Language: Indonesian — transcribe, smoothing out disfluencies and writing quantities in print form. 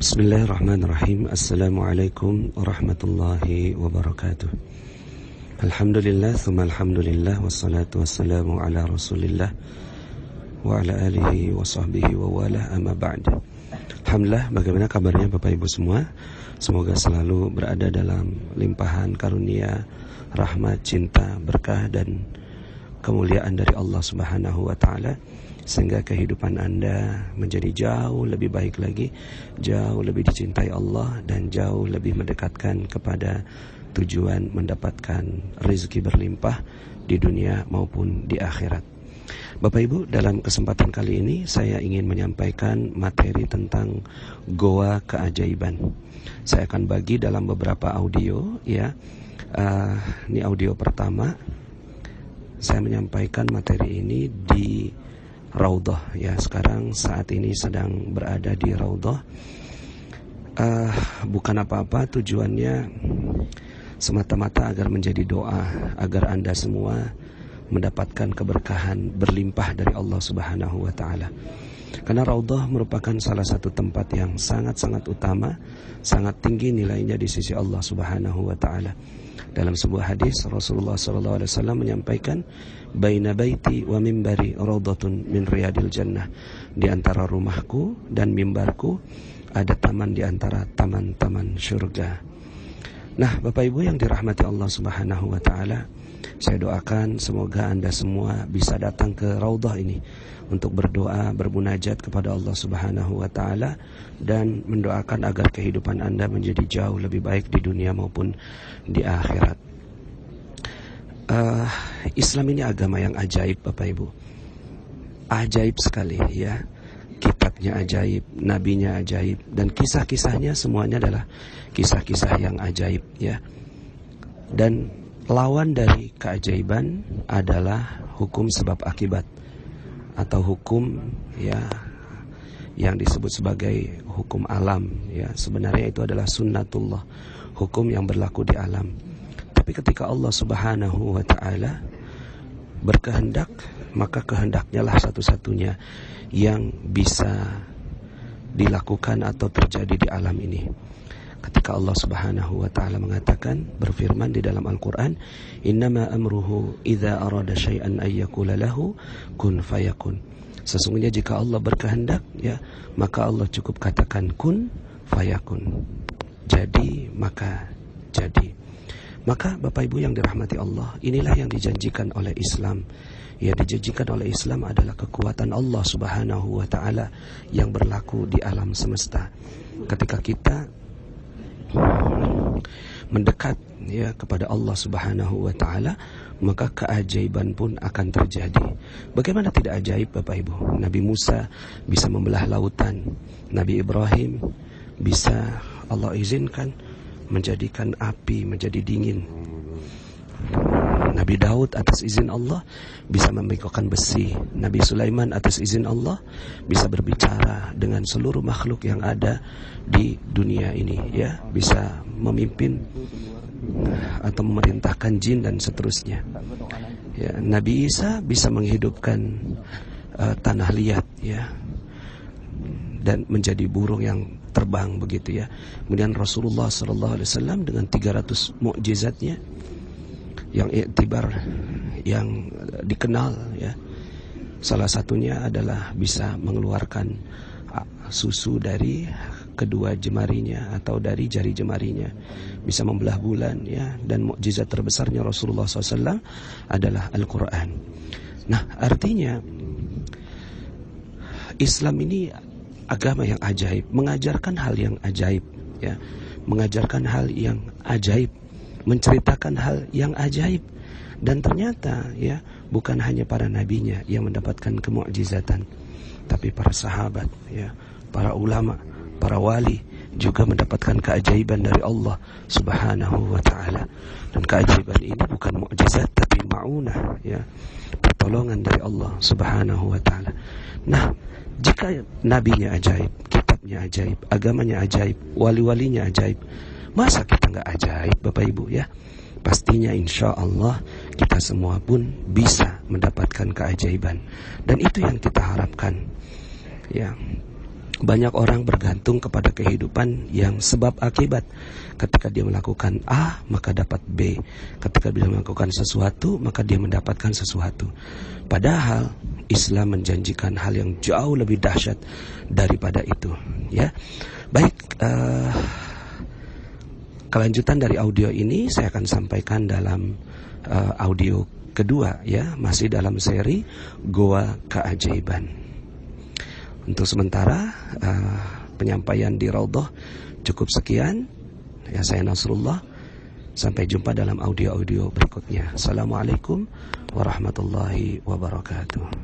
Bismillahirrahmanirrahim. Assalamualaikum warahmatullahi wabarakatuh. Alhamdulillah, thumma alhamdulillah, wassalatu wassalamu ala rasulillah wa ala alihi wa sahbihi wa wala, amma ba'd. Alhamdulillah, bagaimana kabarnya Bapak Ibu semua? Semoga selalu berada dalam limpahan karunia, rahmat, cinta, berkah dan kemuliaan dari Allah Subhanahu wa taala, sehingga kehidupan Anda menjadi jauh lebih baik lagi, jauh lebih dicintai Allah, dan jauh lebih mendekatkan kepada tujuan mendapatkan rezeki berlimpah di dunia maupun di akhirat. Bapak Ibu, dalam kesempatan kali ini saya ingin menyampaikan materi tentang goa keajaiban. Saya akan bagi dalam beberapa audio, ya. Ini audio pertama. Saya menyampaikan materi ini di Raudhah, ya. Sekarang saat ini sedang berada di Raudhah. Bukan apa-apa, tujuannya semata-mata agar menjadi doa, agar Anda semua mendapatkan keberkahan berlimpah dari Allah Subhanahu wa taala. Karena Raudhah merupakan salah satu tempat yang sangat-sangat utama, sangat tinggi nilainya di sisi Allah Subhanahu wa taala. Dalam sebuah hadis Rasulullah SAW menyampaikan, baina baiti wa mimbari raudhatun min riyadil jannah. Di antara rumahku dan mimbarku ada taman di antara taman-taman surga. Nah, Bapak Ibu yang dirahmati Allah Subhanahu wa taala, saya doakan semoga Anda semua bisa datang ke Raudhah ini untuk berdoa, bermunajat kepada Allah Subhanahu wa taala, dan mendoakan agar kehidupan Anda menjadi jauh lebih baik di dunia maupun di akhirat. Islam ini agama yang ajaib, Bapak Ibu. Ajaib sekali, ya. Kitabnya ajaib, nabinya ajaib, dan kisah-kisahnya semuanya adalah kisah-kisah yang ajaib, ya. Dan lawan dari keajaiban adalah hukum sebab akibat, atau hukum, ya, yang disebut sebagai hukum alam, ya. Sebenarnya itu adalah sunnatullah, hukum yang berlaku di alam. Tapi ketika Allah Subhanahu wa taala berkehendak, maka kehendaknya lah satu-satunya yang bisa dilakukan atau terjadi di alam ini. Ketika Allah Subhanahu wa taala mengatakan, berfirman di dalam Al-Qur'an, innama amruhu idza arada syai'an ay yaqula lahu kun fayakun. Sesungguhnya jika Allah berkehendak, ya, maka Allah cukup katakan kun fayakun. Jadi, maka jadi. Maka Bapak Ibu yang dirahmati Allah, inilah yang dijanjikan oleh Islam. Ya, dijanjikan oleh Islam adalah kekuatan Allah Subhanahu wa taala yang berlaku di alam semesta. Ketika kita mendekat, ya, kepada Allah Subhanahu wa taala, maka keajaiban pun akan terjadi. Bagaimana tidak ajaib, Bapak Ibu? Nabi Musa bisa membelah lautan. Nabi Ibrahim bisa Allah izinkan menjadikan api menjadi dingin. Nabi Daud atas izin Allah bisa membengkokkan besi. Nabi Sulaiman atas izin Allah bisa berbicara dengan seluruh makhluk yang ada di dunia ini, ya, bisa memimpin atau memerintahkan jin dan seterusnya. Ya, Nabi Isa bisa menghidupkan tanah liat, ya, dan menjadi burung yang terbang, begitu, ya. Kemudian Rasulullah SAW dengan 300 mukjizatnya yang iktibar, yang dikenal, ya, salah satunya adalah bisa mengeluarkan susu dari kedua jemarinya atau dari jari jemarinya, bisa membelah bulan, ya. Dan mukjizat terbesarnya Rasulullah SAW adalah Al-Quran. Nah, artinya Islam ini agama yang ajaib, mengajarkan hal yang ajaib, ya, mengajarkan hal yang ajaib, menceritakan hal yang ajaib. Dan ternyata, ya, bukan hanya para nabinya yang mendapatkan kemukjizatan, tapi para sahabat, ya, para ulama, para wali juga mendapatkan keajaiban dari Allah Subhanahu wa taala. Dan keajaiban ini bukan mukjizat tapi ma'unah, ya, pertolongan dari Allah Subhanahu wa taala. Nah, jika nabinya ajaib, kitabnya ajaib, agamanya ajaib, wali-walinya ajaib, masa kita nggak ajaib, Bapak Ibu, ya? Pastinya insya Allah kita semua pun bisa mendapatkan keajaiban. Dan itu yang kita harapkan, ya. Banyak orang bergantung kepada kehidupan yang sebab akibat. Ketika dia melakukan A, maka dapat B. Ketika dia melakukan sesuatu, maka dia mendapatkan sesuatu. Padahal Islam menjanjikan hal yang jauh lebih dahsyat daripada itu. Ya, baik. Kelanjutan dari audio ini saya akan sampaikan dalam audio kedua, ya, masih dalam seri Goa Keajaiban. Untuk sementara penyampaian di Raudhah cukup sekian. Ya, saya Nasrullah. Sampai jumpa dalam audio-audio berikutnya. Assalamualaikum warahmatullahi wabarakatuh.